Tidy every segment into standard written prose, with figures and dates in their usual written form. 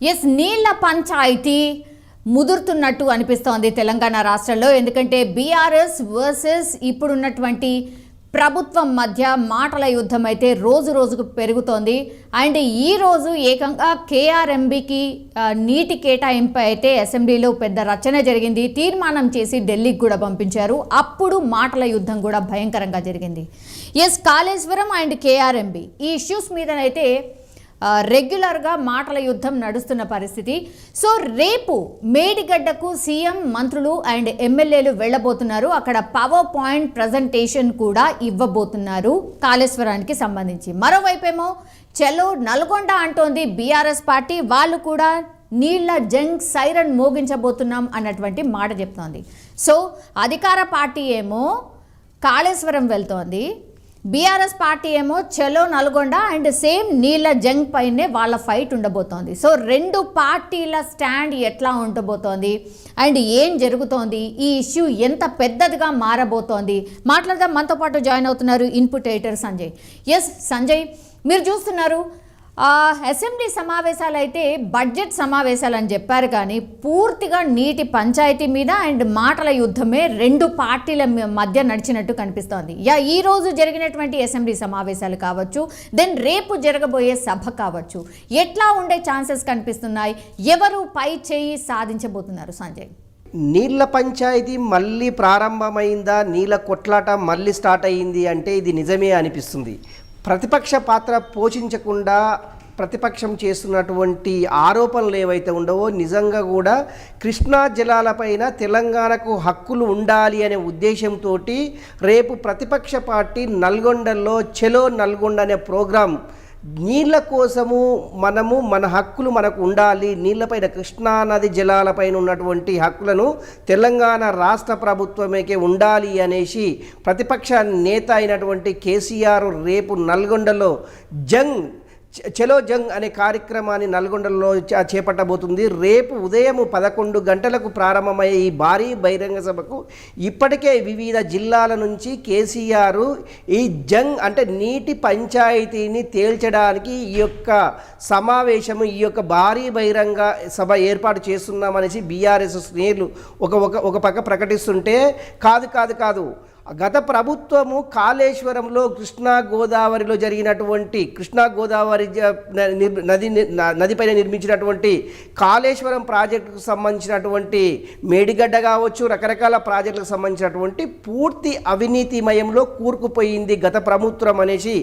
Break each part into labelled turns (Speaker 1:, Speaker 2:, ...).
Speaker 1: Yes, నీళ్ల పంచాయతీ ముదురుతున్నట్టు అనిపిస్తోంది తెలంగాణ రాష్ట్రంలో. ఎందుకంటే బీఆర్ఎస్ వర్సెస్ ఇప్పుడున్నటువంటి ప్రభుత్వం మధ్య మాటల యుద్ధం అయితే రోజు రోజుకు పెరుగుతోంది. అండ్ ఈరోజు ఏకంగా కేఆర్ఎంబీకి నీటి కేటాయింపు అయితే అసెంబ్లీలో పెద్ద రచన జరిగింది. తీర్మానం చేసి ఢిల్లీకి కూడా పంపించారు. అప్పుడు మాటల యుద్ధం కూడా భయంకరంగా జరిగింది. ఎస్, కాళేశ్వరం అండ్ కేఆర్ఎంబీ ఈ ఇష్యూస్ మీదనైతే రెగ్యులర్గా మాటల యుద్ధం నడుస్తున్న పరిస్థితి. సో రేపు మేడిగడ్డకు సీఎం, మంత్రులు అండ్ ఎమ్మెల్యేలు వెళ్ళబోతున్నారు. అక్కడ పవర్ పాయింట్ ప్రజెంటేషన్ కూడా ఇవ్వబోతున్నారు కాళేశ్వరానికి సంబంధించి. మరోవైపేమో చలో నల్గొండ అంటోంది బీఆర్ఎస్ పార్టీ. వాళ్ళు కూడా నీళ్ల జంగ్ సైరన్ మోగించబోతున్నాం అన్నటువంటి మాట చెప్తోంది. సో అధికార పార్టీ ఏమో కాళేశ్వరం వెళ్తోంది, బీఆర్ఎస్ పార్టీ ఏమో చలో నల్గొండ అండ్ సేమ్ నీళ్ల జంగ్ పైనే వాళ్ళ ఫైట్ ఉండబోతోంది. సో రెండు పార్టీల స్టాండ్ ఎట్లా ఉండబోతోంది అండ్ ఏం జరుగుతోంది, ఈ ఇష్యూ ఎంత పెద్దదిగా మారబోతోంది మాట్లాడదాం. మనతో పాటు జాయిన్ అవుతున్నారు input editor Sanjay. Yes Sanjay, మీరు చూస్తున్నారు అసెంబ్లీ సమావేశాలు అయితే బడ్జెట్ సమావేశాలు అని చెప్పారు, కానీ పూర్తిగా నీటి పంచాయతీ మీద అండ్ మాటల యుద్ధమే రెండు పార్టీల మధ్య నడిచినట్టు కనిపిస్తోంది. ఈ రోజు జరిగినటువంటి అసెంబ్లీ సమావేశాలు కావచ్చు, దెన్ రేపు జరగబోయే సభ కావచ్చు, ఎట్లా ఉండే ఛాన్సెస్ కనిపిస్తున్నాయి? ఎవరు పై చేయి సాధించబోతున్నారు సంజయ్?
Speaker 2: నీళ్ల పంచాయతీ మళ్ళీ ప్రారంభమైందా, నీళ్ళ కొట్లాట మళ్ళీ స్టార్ట్ అయ్యింది అంటే ఇది నిజమే అనిపిస్తుంది. ప్రతిపక్ష పాత్ర పోషించకుండా ప్రతిపక్షం చేస్తున్నటువంటి ఆరోపణలు ఏవైతే ఉండవో నిజంగా కూడా కృష్ణా జలాలపైన తెలంగాణకు హక్కులు ఉండాలి అనే ఉద్దేశంతో రేపు ప్రతిపక్ష పార్టీ నల్గొండలో చలో నల్గొండ అనే ప్రోగ్రాం, నీళ్ళ కోసము మన హక్కులు మనకు ఉండాలి, నీళ్ళపైన కృష్ణా నది జలాలపైన ఉన్నటువంటి హక్కులను తెలంగాణ రాష్ట్ర ప్రభుత్వమేకే ఉండాలి అనేసి ప్రతిపక్ష నేత అయినటువంటి కేసీఆర్ రేపు నల్గొండలో చలో జంగ్ అనే కార్యక్రమాన్ని నల్గొండలో చేపట్టబోతుంది. రేపు ఉదయం 11 గంటలకు ప్రారంభమయ్యే ఈ భారీ బహిరంగ సభకు ఇప్పటికే వివిధ జిల్లాల నుంచి కేసీఆర్ ఈ జంగ్ అంటే నీటి పంచాయతీని తేల్చడానికి ఈ యొక్క సమావేశము, ఈ యొక్క భారీ బహిరంగ సభ ఏర్పాటు చేస్తున్నామనేసి బీఆర్ఎస్ శ్రేణులు ఒక పక్క ప్రకటిస్తుంటే కాదు గత ప్రభుత్వము కాళేశ్వరంలో కృష్ణా గోదావరిలో జరిగినటువంటి కృష్ణా గోదావరి నదిపైన నిర్మించినటువంటి కాళేశ్వరం ప్రాజెక్టుకు సంబంధించినటువంటి మేడిగడ్డ కావచ్చు, రకరకాల ప్రాజెక్టులకు సంబంధించినటువంటి పూర్తి అవినీతిమయంలో కూరుకుపోయింది గత ప్రభుత్వం అనేసి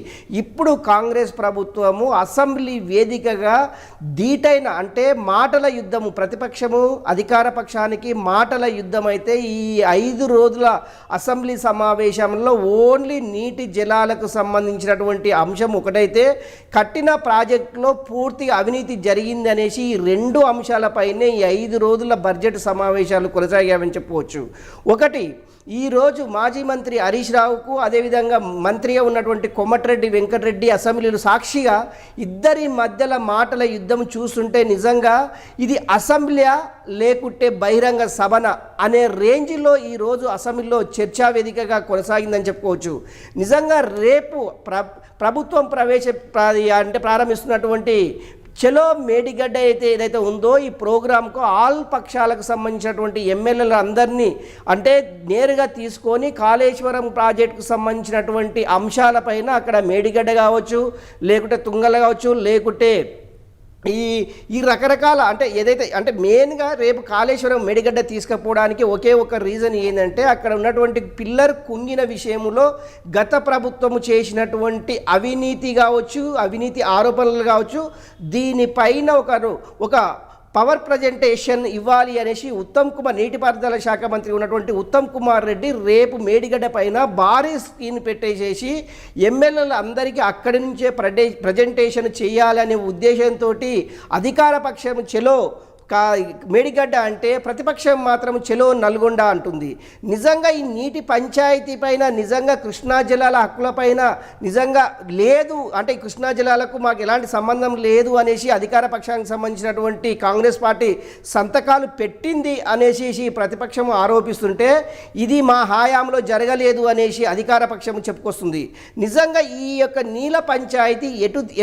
Speaker 2: ఇప్పుడు కాంగ్రెస్ ప్రభుత్వము అసెంబ్లీ వేదికగా ధీటైన అంటే మాటల యుద్ధము, ప్రతిపక్షము అధికార పక్షానికి మాటల యుద్ధం అయితే ఈ 5 రోజుల అసెంబ్లీ సమావేశంలో ఓన్లీ నీటి జలాలకు సంబంధించినటువంటి అంశం ఒకటైతే కట్టిన ప్రాజెక్టులో పూర్తిగా అవినీతి జరిగింది అనేసి ఈ 2 అంశాలపైనే ఈ 5 రోజుల బడ్జెట్ సమావేశాలు కొనసాగామని చెప్పవచ్చు. ఒకటి, ఈరోజు మాజీ మంత్రి హరీష్ రావుకు అదేవిధంగా మంత్రిగా ఉన్నటువంటి కోమటిరెడ్డి వెంకటరెడ్డి అసెంబ్లీలు సాక్షిగా ఇద్దరి మధ్యల మాటల యుద్ధం చూస్తుంటే నిజంగా ఇది అసెంబ్లీ లేకుంటే బహిరంగ సభన అనే రేంజ్లో ఈరోజు అసెంబ్లీలో చర్చా వేదికగా కొనసాగిందని చెప్పుకోవచ్చు. నిజంగా రేపు ప్రభుత్వం ప్రారంభిస్తున్నటువంటి చలో మేడిగడ్డ ఏదైతే ఉందో ఈ ప్రోగ్రాంకు ఆల్ పక్షాలకు సంబంధించినటువంటి ఎమ్మెల్యేలు అందరినీ అంటే నేరుగా తీసుకొని కాళేశ్వరం ప్రాజెక్టుకు సంబంధించినటువంటి అంశాలపైన అక్కడ మేడిగడ్డ కావచ్చు, లేకుంటే తుంగల కావచ్చు, లేకుంటే ఈ రకరకాల అంటే ఏదైతే అంటే మెయిన్గా రేపు కాళేశ్వరం మేడిగడ్డ తీసుకుపోవడానికి ఒకే ఒక రీజన్ ఏంటంటే అక్కడ ఉన్నటువంటి పిల్లర్ కుంగిన విషయంలో గత ప్రభుత్వము చేసినటువంటి అవినీతి కావచ్చు, అవినీతి ఆరోపణలు కావచ్చు, దీనిపైన ఒక పవర్ ప్రజెంటేషన్ ఇవ్వాలి అనేసి నీటిపారుదల శాఖ మంత్రి ఉన్నటువంటి ఉత్తమ్ కుమార్ రెడ్డి రేపు మేడిగడ్డ పైన భారీ స్క్రీన్ పెట్టేసేసి ఎమ్మెల్యేలు అందరికీ అక్కడి నుంచే ప్రజెంటేషన్ చేయాలనే ఉద్దేశంతో అధికార పక్షం చలో మేడిగడ్డ అంటే ప్రతిపక్షం మాత్రం చెలో నల్గొండ అంటుంది. నిజంగా ఈ నీటి పంచాయతీ పైన నిజంగా కృష్ణా జలాల హక్కులపైన నిజంగా లేదు అంటే కృష్ణా జలాలకు మాకు ఎలాంటి సంబంధం లేదు అనేసి అధికార పక్షానికి సంబంధించినటువంటి కాంగ్రెస్ పార్టీ సంతకాలు పెట్టింది అనేసి ప్రతిపక్షం ఆరోపిస్తుంటే ఇది మా హయాంలో జరగలేదు అనేసి అధికార పక్షం చెప్పుకొస్తుంది. నిజంగా ఈ యొక్క నీల పంచాయతీ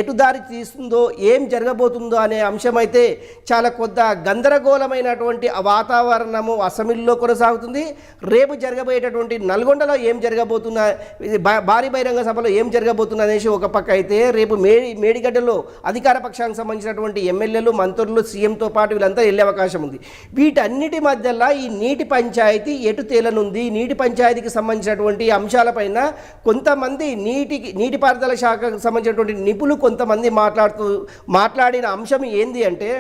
Speaker 2: ఎటు దారి తీస్తుందో ఏం జరగబోతుందో అనే అంశం అయితే చాలా కొద్ది గందరగోళమైనటువంటి వాతావరణము అసెంబ్లీలో కొనసాగుతుంది. రేపు జరగబోయేటటువంటి నల్గొండలో ఏం జరగబోతున్నా భారీ బహిరంగ సభలో ఏం జరగబోతున్నా అనేసి ఒక పక్క అయితే రేపు మేడిగడ్డలో అధికార పక్షానికి సంబంధించినటువంటి ఎమ్మెల్యేలు మంత్రులు సీఎంతో పాటు వీళ్ళంతా వెళ్ళే అవకాశం ఉంది. వీటన్నిటి మధ్యలో ఈ నీటి పంచాయతీ ఎటు తేలనుంది, నీటి పంచాయతీకి సంబంధించినటువంటి అంశాలపైన కొంతమంది నీటిపారుదల శాఖకు సంబంధించినటువంటి నిపుణులు కొంతమంది మాట్లాడిన అంశం ఏంది అంటే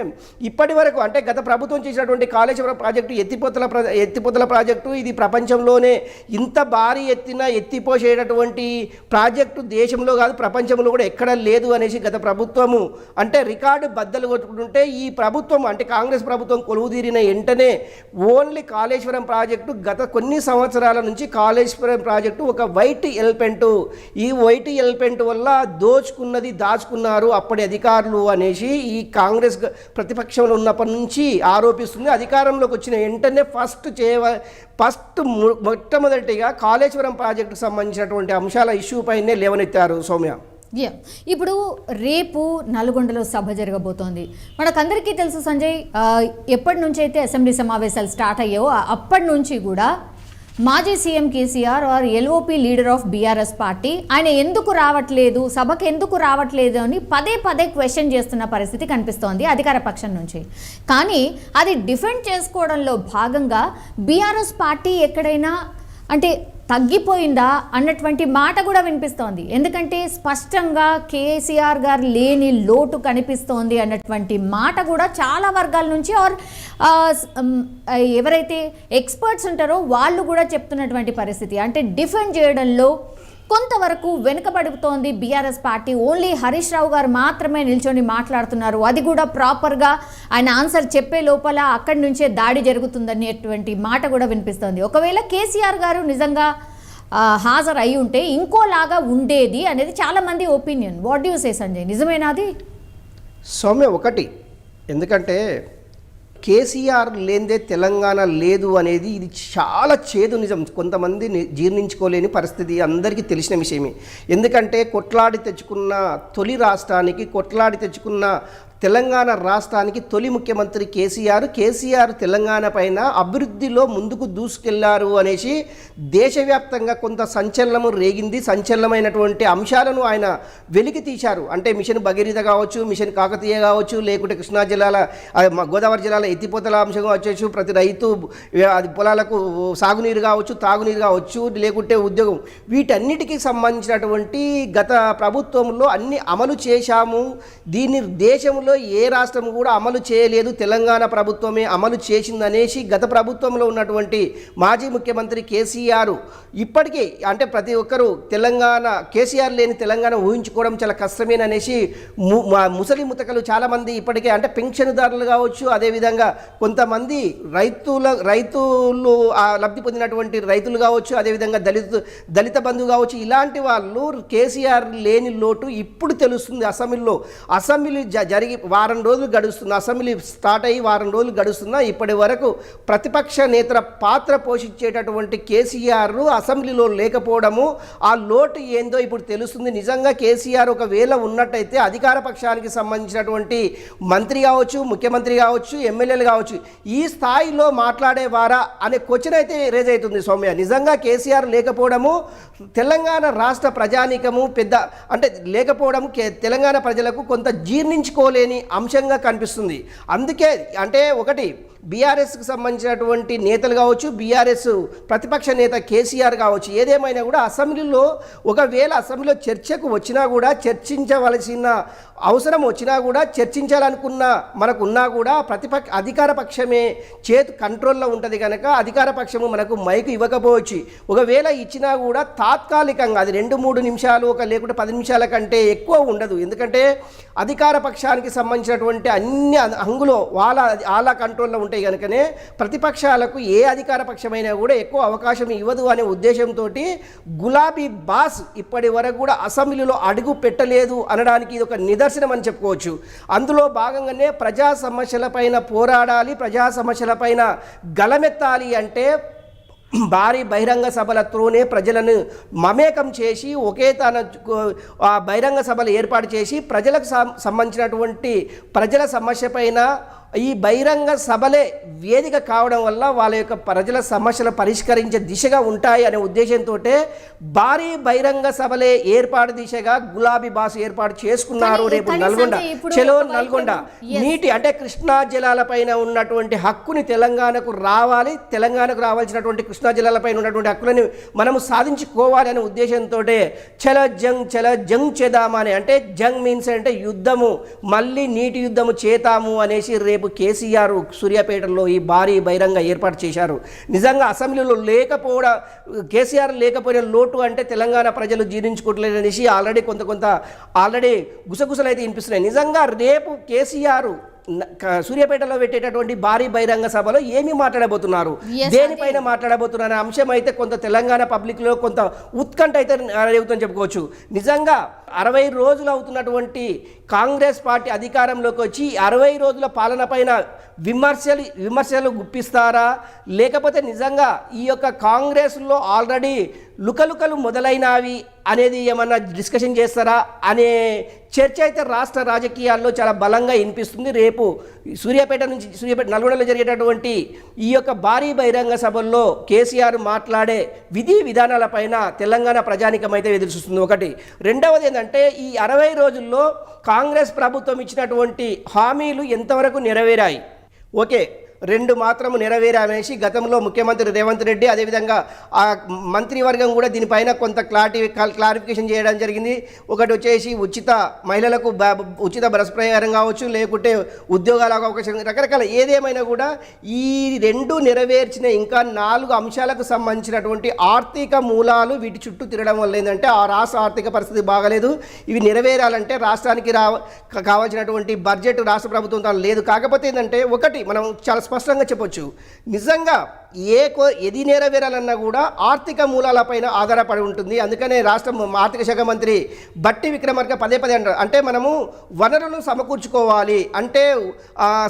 Speaker 2: ఇప్పటి వరకు అంటే గత ప్రభుత్వం చేసినటువంటి కాళేశ్వరం ప్రాజెక్టు ఎత్తిపోతల ప్రాజెక్టు ఇది ప్రపంచంలోనే ఇంత భారీ ఎత్తిన ఎత్తిపోసేటటువంటి ప్రాజెక్టు దేశంలో కాదు ప్రపంచంలో కూడా ఎక్కడ లేదు అనేసి గత ప్రభుత్వము అంటే రికార్డు బద్దలు కొట్టుకుంటుంటే ఈ ప్రభుత్వం అంటే కాంగ్రెస్ ప్రభుత్వం కొలువుదీరిన వెంటనే ఓన్లీ కాళేశ్వరం ప్రాజెక్టు గత కొన్ని సంవత్సరాల నుంచి కాళేశ్వరం ప్రాజెక్టు ఒక వైట్ ఎలిఫెంట్, ఈ వైట్ ఎలిఫెంట్ వల్ల దాచుకున్నారు అప్పటి అధికారులు అనేసి ఈ కాంగ్రెస్ ప్రతిపక్షంలో ఉన్నప్పటి నుంచి ఆరోపిస్తుంది. అధికారంలోకి వచ్చిన వెంటనే మొట్టమొదటిగా కాళేశ్వరం ప్రాజెక్టుకు సంబంధించినటువంటి అంశాల ఇష్యూ పైనే లేవనెత్తారు సౌమ్య.
Speaker 1: ఇప్పుడు రేపు నల్గొండలో సభ జరగబోతోంది. మనకందరికీ తెలుసు సంజయ్, ఎప్పటి నుంచి అయితే అసెంబ్లీ సమావేశాలు స్టార్ట్ అయ్యాయో అప్పటి నుంచి కూడా మాజీ CM KCR or LOP leader of BRS party ఆయన ఎందుకు రావట్లేదు, సభకు ఎందుకు రావట్లేదు అని పదే క్వశ్చన్ చేస్తున్న పరిస్థితి కనిపిస్తోంది అధికార పక్షం నుంచి. కానీ అది డిఫెండ్ చేసుకోవడంలో భాగంగా బీఆర్ఎస్ పార్టీ ఎక్కడైనా అంటే తగ్గిపోయిందా అన్నటువంటి మాట కూడా వినిపిస్తోంది. ఎందుకంటే స్పష్టంగా కేసీఆర్ గారు లేని లోటు కనిపిస్తోంది అన్నటువంటి మాట కూడా చాలా వర్గాల నుంచి ఆర్ ఎవరైతే ఎక్స్పర్ట్స్ ఉంటారో వాళ్ళు కూడా చెప్తున్నటువంటి పరిస్థితి. అంటే డిఫెండ్ చేయడంలో కొంతవరకు వెనుకబడుతోంది BRS party. Only Harish Rao గారు మాత్రమే నిల్చొని మాట్లాడుతున్నారు, అది కూడా ప్రాపర్గా ఆయన ఆన్సర్ చెప్పే లోపల అక్కడి నుంచే దాడి జరుగుతుందనేటువంటి మాట కూడా వినిపిస్తోంది. ఒకవేళ కేసీఆర్ గారు నిజంగా హాజరు అయి ఉంటే ఇంకోలాగా ఉండేది అనేది చాలామంది opinion. What do you say Sanjay, నిజమేనా అది?
Speaker 2: సౌమ్య ఒకటి, ఎందుకంటే కేసీఆర్ లేనిదే తెలంగాణ లేదు అనేది ఇది చాలా చేదు నిజం. కొంతమంది జీర్ణించుకోలేని పరిస్థితి అందరికీ తెలిసిన విషయమే. ఎందుకంటే కొట్లాడి తెచ్చుకున్న తొలి రాష్ట్రానికి, కొట్లాడి తెచ్చుకున్న తెలంగాణ రాష్ట్రానికి తొలి ముఖ్యమంత్రి కేసీఆర్ తెలంగాణ పైన అభివృద్ధిలో ముందుకు దూసుకెళ్లారు అనేసి దేశవ్యాప్తంగా కొంత సంచలనము రేగింది. సంచలనమైనటువంటి అంశాలను ఆయన వెలికి తీశారు. అంటే మిషన్ భగీరథ కావచ్చు, మిషన్ కాకతీయ కావచ్చు, లేకుంటే కృష్ణా జిల్లాల గోదావరి జిల్లాల ఎత్తిపోతల అంశం కావచ్చు, ప్రతి రైతు అది పొలాలకు సాగునీరు కావచ్చు, తాగునీరు కావచ్చు, లేకుంటే ఉద్యోగం, వీటన్నిటికీ సంబంధించినటువంటి గత ప్రభుత్వంలో అన్ని అమలు చేశాము. దీన్ని దేశంలో ఏ రాష్ట్రం కూడా అమలు చేయలేదు, తెలంగాణ ప్రభుత్వమే అమలు చేసిందనేసి గత ప్రభుత్వంలో ఉన్నటువంటి మాజీ ముఖ్యమంత్రి కేసీఆర్ ఇప్పటికీ అంటే ప్రతి ఒక్కరూ కేసీఆర్ లేని తెలంగాణ ఊహించుకోవడం చాలా కష్టమేననేసి ముసలి ముతకలు చాలామంది ఇప్పటికే అంటే పెన్షన్దారులు కావచ్చు, అదేవిధంగా కొంతమంది రైతులు లబ్ధి పొందినటువంటి రైతులు కావచ్చు, అదేవిధంగా దళిత బంధువు కావచ్చు, ఇలాంటి వాళ్ళు కేసీఆర్ లేని లోటు ఇప్పుడు తెలుస్తుంది. అసెంబ్లీ జరిగి వారం రోజులు గడుస్తుంది, అసెంబ్లీ స్టార్ట్ అయ్యి వారం రోజులు గడుస్తున్నా ఇప్పటి వరకు ప్రతిపక్ష నేత పాత్ర పోషించేటటువంటి కేసీఆర్ అసెంబ్లీలో లేకపోవడము, ఆ లోటు ఏందో ఇప్పుడు తెలుస్తుంది. నిజంగా కేసీఆర్ ఒకవేళ ఉన్నట్టయితే అధికార పక్షానికి సంబంధించినటువంటి మంత్రి కావచ్చు, ముఖ్యమంత్రి కావచ్చు, ఎమ్మెల్యేలు కావచ్చు, ఈ స్థాయిలో మాట్లాడేవారా అనే క్వశ్చన్ అయితే రేజ్ అవుతుంది సౌమ్య. నిజంగా కేసీఆర్ లేకపోవడము తెలంగాణ రాష్ట్ర ప్రజానీకము లేకపోవడము తెలంగాణ ప్రజలకు కొంత జీర్ణించుకోలేని అంశంగా కనిపిస్తుంది. అందుకే అంటే ఒకటి బీఆర్ఎస్కి సంబంధించినటువంటి నేతలు కావచ్చు, బీఆర్ఎస్ ప్రతిపక్ష నేత కేసీఆర్ కావచ్చు, ఏదేమైనా కూడా ఒకవేళ అసెంబ్లీలో చర్చకు వచ్చినా కూడా, చర్చించవలసిన అవసరం వచ్చినా కూడా, మనకున్నా కూడా అధికార పక్షమే కంట్రోల్లో ఉంటుంది కనుక అధికార పక్షము మనకు మైకు ఇవ్వకపోవచ్చు. ఒకవేళ ఇచ్చినా కూడా తాత్కాలికంగా అది 2-3 నిమిషాలు లేకుంటే 10 నిమిషాల కంటే ఎక్కువ ఉండదు. ఎందుకంటే అధికార పక్షానికి సంబంధించినటువంటి అన్ని హంగులు వాళ్ళ కంట్రోల్లో ఉంటాయి కనుకనే ప్రతిపక్షాలకు ఏ అధికార పక్షమైనా కూడా ఎక్కువ అవకాశం ఇవ్వదు అనే ఉద్దేశంతో గులాబీ బాస్ ఇప్పటి వరకు కూడా అసెంబ్లీలో అడుగు పెట్టలేదు అనడానికి ఇది ఒక నిదర్శనం అని చెప్పుకోవచ్చు. అందులో భాగంగానే ప్రజా సమస్యలపైన పోరాడాలి, ప్రజా సమస్యలపైన గలమెత్తాలి అంటే భారీ బహిరంగ సభలతోనే ప్రజలను మమేకం చేసి ఒకే బహిరంగ సభలు ఏర్పాటు చేసి ప్రజలకు సంబంధించినటువంటి ప్రజల సమస్య పైన ఈ బహిరంగ సభలే వేదిక కావడం వల్ల వాళ్ళ యొక్క ప్రజల సమస్యలు పరిష్కరించే దిశగా ఉంటాయి అనే ఉద్దేశంతో భారీ బహిరంగ సభలే ఏర్పాటు దిశగా గులాబీ బాస్ ఏర్పాటు చేసుకున్నారు. రేపు నల్గొండ చలో నల్గొండ నీటి అంటే కృష్ణా జలాలపైన ఉన్నటువంటి హక్కుని తెలంగాణకు రావాలి, తెలంగాణకు రావాల్సినటువంటి కృష్ణా జలాలపైన ఉన్నటువంటి హక్కులని మనము సాధించుకోవాలి అనే ఉద్దేశంతో చల జంగ్ చేద్దామా అని, అంటే జంగ్ మీన్స్ అంటే యుద్ధము, మళ్ళీ నీటి యుద్ధము చేతాము అనేసి రేపు కేసీఆర్ సూర్యాపేటలో ఈ భారీ బహిరంగ ఏర్పాటు చేశారు. నిజంగా అసెంబ్లీలో కేసీఆర్ లేకపోయిన లోటు అంటే తెలంగాణ ప్రజలు జీర్ణించుకోవట్లేదనేసి ఆల్రెడీ గుసగుసలు అయితే వినిపిస్తున్నాయి. నిజంగా రేపు కేసీఆర్ సూర్యాపేటలో పెట్టేటటువంటి భారీ బహిరంగ సభలో ఏమి మాట్లాడబోతున్నారు, దేనిపైన మాట్లాడబోతున్నారు అనే అంశం అయితే కొంత తెలంగాణ పబ్లిక్లో కొంత ఉత్కంఠ అయితే రేగుతుందని చెప్పుకోవచ్చు. నిజంగా 60 రోజులు అవుతున్నటువంటి కాంగ్రెస్ పార్టీ అధికారంలోకి వచ్చి 60 రోజుల పాలన పైన విమర్శలు గుప్పిస్తారా, లేకపోతే నిజంగా ఈ యొక్క కాంగ్రెస్లో ఆల్రెడీ లుకలుకలు మొదలైనవి అనేది ఏమన్నా డిస్కషన్ చేస్తారా అనే చర్చ అయితే రాష్ట్ర రాజకీయాల్లో చాలా బలంగా వినిపిస్తుంది. రేపు సూర్యాపేట నల్గొండలో జరిగేటటువంటి ఈ యొక్క భారీ బహిరంగ సభల్లో కేసీఆర్ మాట్లాడే విధి విధానాలపైన తెలంగాణ ప్రజానికం అయితే ఎదురుచూస్తుంది. ఒకటి. రెండవది ఏంటంటే ఈ 60 రోజుల్లో కాంగ్రెస్ ప్రభుత్వం ఇచ్చినటువంటి హామీలు ఎంతవరకు నెరవేరాయి, ఓకే 2 మాత్రము నెరవేరామనేసి గతంలో ముఖ్యమంత్రి రేవంత్ రెడ్డి అదేవిధంగా ఆ మంత్రివర్గం కూడా దీనిపైన కొంత క్లారిఫికేషన్ చేయడం జరిగింది. ఒకటి వచ్చేసి మహిళలకు ఉచిత బస్ ప్రయాణం కావచ్చు, లేకుంటే ఉద్యోగాలకు అవకాశం, రకరకాల ఏదేమైనా కూడా ఈ 2 నెరవేర్చిన ఇంకా 4 అంశాలకు సంబంధించినటువంటి ఆర్థిక మూలాలు వీటి చుట్టూ తిరగడం వల్ల ఏంటంటే ఆ రాష్ట్ర ఆర్థిక పరిస్థితి బాగలేదు. ఇవి నెరవేరాలంటే రాష్ట్రానికి కావాల్సినటువంటి బడ్జెట్ రాష్ట్ర ప్రభుత్వం లేదు. కాకపోతే ఏంటంటే ఒకటి మనం చాలా స్పష్టంగా చెప్పొచ్చు, నిజంగా ఏది నెరవేరాలన్నా కూడా ఆర్థిక మూలాలపైన ఆధారపడి ఉంటుంది. అందుకనే రాష్ట్ర ఆర్థిక శాఖ మంత్రి బట్టి విక్రమార్క పదే అంటారు, అంటే మనము వనరులను సమకూర్చుకోవాలి, అంటే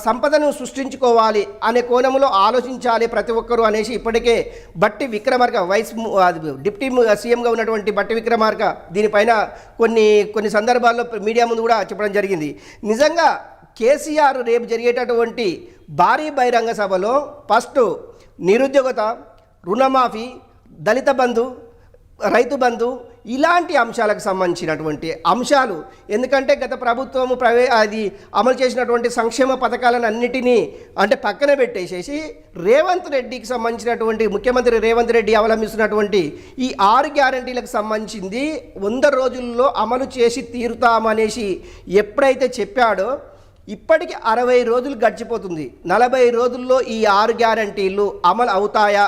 Speaker 2: సంపదను సృష్టించుకోవాలి అనే కోణంలో ఆలోచించాలి ప్రతి ఒక్కరూ అనేసి ఇప్పటికే బట్టి విక్రమార్క డిప్యూటీ సీఎంగా ఉన్నటువంటి బట్టి విక్రమార్క దీనిపైన కొన్ని సందర్భాల్లో మీడియా ముందు కూడా చెప్పడం జరిగింది. నిజంగా కేసీఆర్ రేపు జరిగేటటువంటి భారీ బహిరంగ సభలో ఫస్ట్ నిరుద్యోగత, రుణమాఫీ, దళిత బంధు, రైతు బంధు ఇలాంటి అంశాలకు సంబంధించినటువంటి అంశాలు, ఎందుకంటే గత ప్రభుత్వము అది అమలు చేసినటువంటి సంక్షేమ పథకాలను అన్నిటినీ అంటే పక్కన పెట్టేసేసి రేవంత్ రెడ్డికి సంబంధించినటువంటి ముఖ్యమంత్రి రేవంత్ రెడ్డి అవలంబిస్తున్నటువంటి ఈ 6 గ్యారంటీలకు సంబంధించింది 100 రోజుల్లో అమలు చేసి తీరుతామనేసి ఎప్పుడైతే చెప్పాడో ఇప్పటికి 60 రోజులు గడిచిపోతుంది. 40 రోజుల్లో ఈ 6 గ్యారంటీలు అమలు అవుతాయా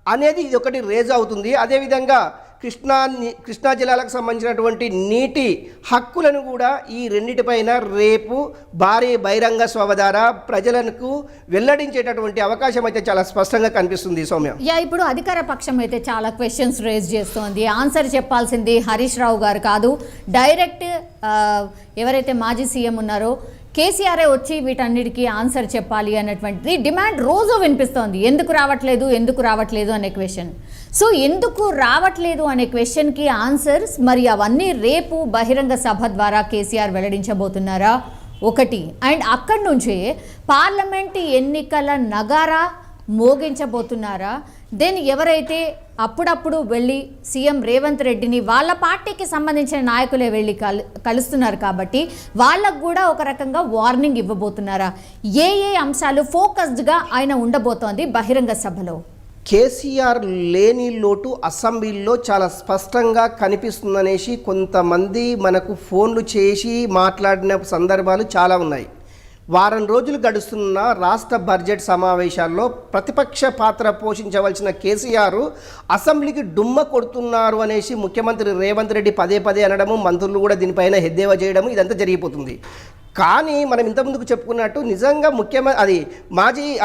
Speaker 2: అనేది ఇది ఒకటి రేజ్ అవుతుంది. అదేవిధంగా కృష్ణా జిల్లాలకు సంబంధించినటువంటి నీటి హక్కులను కూడా ఈ రెండిటిపైన రేపు భారీ బహిరంగ సభ ద్వారా ప్రజలకు వెల్లడించేటటువంటి అవకాశం అయితే చాలా స్పష్టంగా కనిపిస్తుంది. సౌమ్య,
Speaker 1: ఇప్పుడు అధికార పక్షం అయితే చాలా క్వశ్చన్స్ రేజ్ చేస్తోంది. ఆన్సర్ చెప్పాల్సింది హరీష్ రావు గారు కాదు, డైరెక్ట్ ఎవరైతే మాజీ సీఎం ఉన్నారో కేసీఆరే వచ్చి వీటన్నిటికీ ఆన్సర్ చెప్పాలి అన్నటువంటిది డిమాండ్ రోజు వినిపిస్తోంది. ఎందుకు రావట్లేదు అనే క్వశ్చన్. సో ఎందుకు రావట్లేదు అనే క్వశ్చన్కి ఆన్సర్స్ మరి అవన్నీ రేపు బహిరంగ సభ ద్వారా కేసీఆర్ వెల్లడించబోతున్నారా ఒకటి. అండ్ అక్కడి నుంచే పార్లమెంట్ ఎన్నికల నగారా మోగించబోతున్నారా, దెన్ ఎవరైతే అప్పుడప్పుడు వెళ్ళి సీఎం రేవంత్ రెడ్డిని వాళ్ళ పార్టీకి సంబంధించిన నాయకులే వెళ్ళి కలుస్తున్నారు కాబట్టి వాళ్ళకు కూడా ఒక రకంగా వార్నింగ్ ఇవ్వబోతున్నారా, ఏ అంశాలు ఫోకస్డ్గా ఆయన ఉండబోతోంది బహిరంగ సభలో?
Speaker 2: కేసీఆర్ లేని లోటు అసెంబ్లీలో చాలా స్పష్టంగా కనిపిస్తుందనేసి కొంతమంది మనకు ఫోన్లు చేసి మాట్లాడిన సందర్భాలు చాలా ఉన్నాయి. వారం రోజులు గడుస్తున్న రాష్ట్ర బడ్జెట్ సమావేశాల్లో ప్రతిపక్ష పాత్ర పోషించవలసిన కేసీఆర్ అసెంబ్లీకి డుమ్మ కొడుతున్నారు అనేసి ముఖ్యమంత్రి రేవంత్ రెడ్డి పదే అనడము, మంత్రులు కూడా దీనిపైన హెద్దేవా చేయడము, ఇదంతా జరిగిపోతుంది. కానీ మనం ఇంతకుముందుకు చెప్పుకున్నట్టు నిజంగా ముఖ్యమంత్రి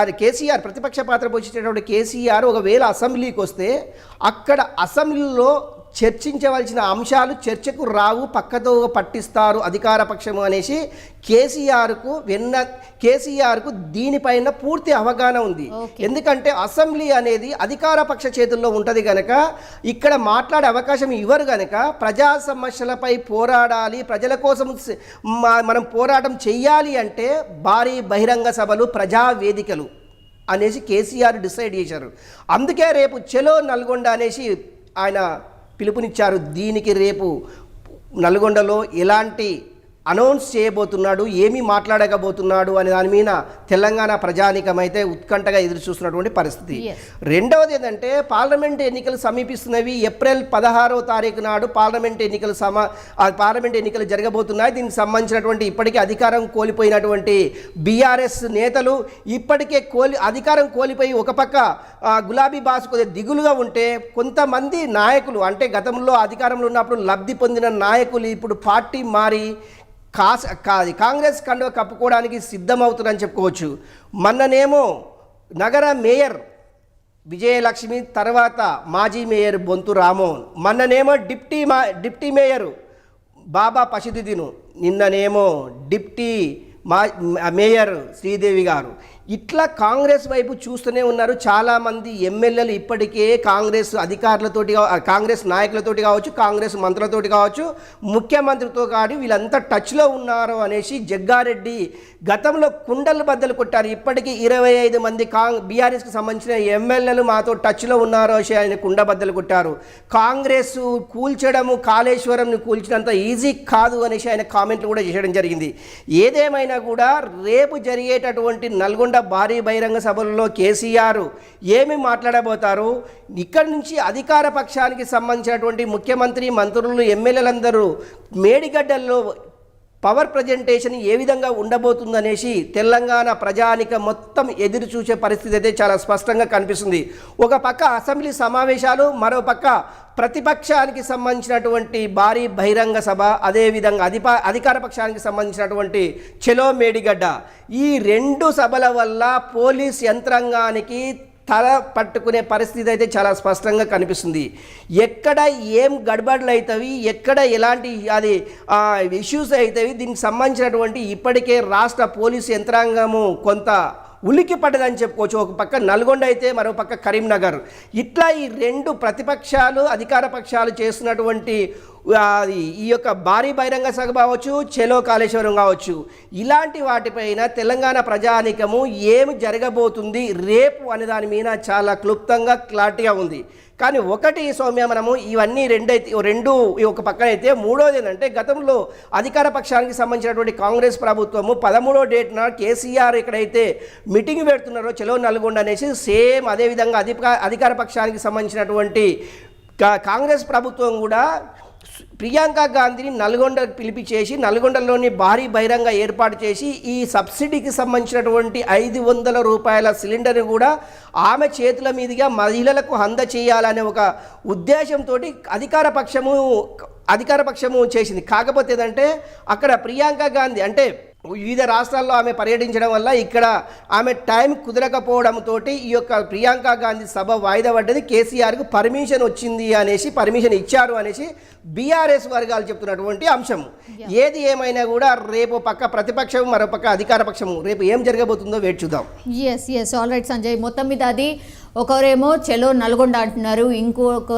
Speaker 2: అది కేసీఆర్ ప్రతిపక్ష పాత్ర పోషించేటువంటి కేసీఆర్ ఒకవేళ అసెంబ్లీకి వస్తే అక్కడ అసెంబ్లీలో చర్చించవలసిన అంశాలు చర్చకు రావు, పక్కతో పట్టిస్తారు అధికార పక్షము అనేసి కేసీఆర్కు దీనిపైన పూర్తి అవగాహన ఉంది. ఎందుకంటే అసెంబ్లీ అనేది అధికార పక్ష చేతుల్లో ఉంటుంది కనుక ఇక్కడ మాట్లాడే అవకాశం ఇవ్వరు కనుక ప్రజా సమస్యలపై పోరాడాలి, ప్రజల కోసం మనం పోరాటం చెయ్యాలి అంటే భారీ బహిరంగ సభలు, ప్రజా వేదికలు అనేసి కేసీఆర్ డిసైడ్ చేశారు. అందుకే రేపు చలో నల్గొండ అనేసి ఆయన పిలుపునిచ్చారు. దీనికి రేపు నల్గొండలో ఎలాంటి అనౌన్స్ చేయబోతున్నాడు, ఏమీ మాట్లాడకపోతున్నాడు అనే దాని మీద తెలంగాణ ప్రజానీకం అయితే ఉత్కంఠగా ఎదురు చూస్తున్నటువంటి పరిస్థితి. రెండవది ఏంటంటే పార్లమెంట్ ఎన్నికలు సమీపిస్తున్నవి. ఏప్రిల్ 16వ తారీఖు నాడు పార్లమెంట్ ఎన్నికలు జరగబోతున్నాయి. దీనికి సంబంధించినటువంటి ఇప్పటికే అధికారం కోల్పోయినటువంటి బీఆర్ఎస్ నేతలు ఇప్పటికే అధికారం కోల్పోయి ఒక పక్క గులాబీ బాస్ కొద్దిగా దిగులుగా ఉంటే, కొంతమంది నాయకులు అంటే గతంలో అధికారంలో ఉన్నప్పుడు లబ్ధి పొందిన నాయకులు ఇప్పుడు పార్టీ మారి కాంగ్రెస్ కండువ కప్పుకోవడానికి సిద్ధమవుతుందని చెప్పుకోవచ్చు. మొన్ననేమో నగర మేయర్ విజయలక్ష్మి, తర్వాత మాజీ mayor Bonthu Ramohan, మొన్ననేమో deputy mayor బాబా పశుదిను, నిన్ననేమో డిప్టీ మేయర్ శ్రీదేవి గారు. ఇట్లా కాంగ్రెస్ వైపు చూస్తూనే ఉన్నారు. చాలామంది ఎమ్మెల్యేలు ఇప్పటికే కాంగ్రెస్ అధికారులతోటి, కాంగ్రెస్ నాయకులతోటి కావచ్చు, కాంగ్రెస్ మంత్రులతోటి కావచ్చు, ముఖ్యమంత్రితో కానీ వీళ్ళంతా టచ్లో ఉన్నారు అనేసి జగ్గారెడ్డి గతంలో కుండలు బద్దలు కొట్టారు. ఇప్పటికీ 25 మంది బీఆర్ఎస్కి సంబంధించిన ఎమ్మెల్యేలు మాతో టచ్లో ఉన్నారు అని ఆయన కుండ బద్దలు కొట్టారు. కాంగ్రెస్ కూల్చడము, కాళేశ్వరంని కూల్చినంత ఈజీ కాదు అనేసి ఆయన కామెంట్లు కూడా చేయడం జరిగింది. ఏదేమైనా కూడా రేపు జరిగేటటువంటి నల్గొండ భారీ బహిరంగ సభల్లో కేసీఆర్ ఏమి మాట్లాడబోతారు, ఇక్కడి నుంచి అధికార పక్షానికి సంబంధించినటువంటి ముఖ్యమంత్రి, మంత్రులు, ఎమ్మెల్యేలందరూ మేడిగడ్డల్లో పవర్ ప్రజెంటేషన్ ఏ విధంగా ఉండబోతుందనేసి తెలంగాణ ప్రజానిక మొత్తం ఎదురు చూసే పరిస్థితి అయితే చాలా స్పష్టంగా కనిపిస్తుంది. ఒక పక్క అసెంబ్లీ సమావేశాలు, మరో పక్క ప్రతిపక్షానికి సంబంధించినటువంటి భారీ బహిరంగ సభ, అదేవిధంగా అధికార పక్షానికి సంబంధించినటువంటి చెలో మేడిగడ్డ. ఈ రెండు సభల వల్ల పోలీస్ యంత్రాంగానికి తల పట్టుకునే పరిస్థితి అయితే చాలా స్పష్టంగా కనిపిస్తుంది. ఎక్కడ ఏం గడబడులు అవుతాయి, ఎక్కడ ఎలాంటి ఇష్యూస్ అవుతాయి, దీనికి సంబంధించినటువంటి ఇప్పటికే రాష్ట్ర పోలీసు యంత్రాంగము కొంత ఉలికి పడ్డదని చెప్పుకోవచ్చు. ఒక పక్క నల్గొండ అయితే మరో పక్క కరీంనగర్. ఇట్లా ఈ రెండు ప్రతిపక్షాలు, అధికార పక్షాలు చేస్తున్నటువంటి ఈ యొక్క భారీ బహిరంగ సభ కావచ్చు, చెలో కాళేశ్వరం కావచ్చు, ఇలాంటి వాటిపైన తెలంగాణ ప్రజానీకము ఏమి జరగబోతుంది రేపు అనే దాని మీద చాలా క్లుప్తంగా క్లారిటీగా ఉంది. కానీ ఒకటి సౌమ్య, మనము ఇవన్నీ రెండు ఒక పక్కన అయితే, మూడోది ఏంటంటే గతంలో అధికార పక్షానికి సంబంధించినటువంటి కాంగ్రెస్ ప్రభుత్వము 13వ డేట్న కేసీఆర్ ఎక్కడైతే మీటింగ్ పెడుతున్నారో చెలో నల్గొండ అనేసి, సేమ్ అదేవిధంగా అధికార పక్షానికి సంబంధించినటువంటి కాంగ్రెస్ ప్రభుత్వం కూడా ప్రియాంక గాంధీని నల్గొండకు పిలిపించేసి నల్గొండలోని భారీ బహిరంగ ఏర్పాటు చేసి ఈ సబ్సిడీకి సంబంధించినటువంటి 500 రూపాయల సిలిండర్ని కూడా ఆమె చేతుల మీదుగా మహిళలకు అందచేయాలనే ఒక ఉద్దేశంతో అధికార పక్షము చేసింది. కాకపోతే ఏంటంటే అక్కడ ప్రియాంక గాంధీ అంటే వివిధ రాష్ట్రాల్లో ఆమె పర్యటించడం వల్ల ఇక్కడ ఆమె టైం కుదరకపోవడంతో ఈ యొక్క ప్రియాంక గాంధీ సభ వాయిదా పడ్డది. కేసీఆర్కు పర్మిషన్ వచ్చింది అనేసి, పర్మిషన్ ఇచ్చారు అనేసి బీఆర్ఎస్ వర్గాలు చెప్తున్నటువంటి అంశం. ఏది ఏమైనా కూడా రేపు పక్క ప్రతిపక్షం, మరో పక్క అధికార పక్షము, రేపు ఏం జరగబోతుందో వేచి చూద్దాం.
Speaker 1: Yes all right Sanjay. మొత్తం మీద అది ఒకరేమో చెలో నల్గొండ అంటున్నారు, ఇంకొక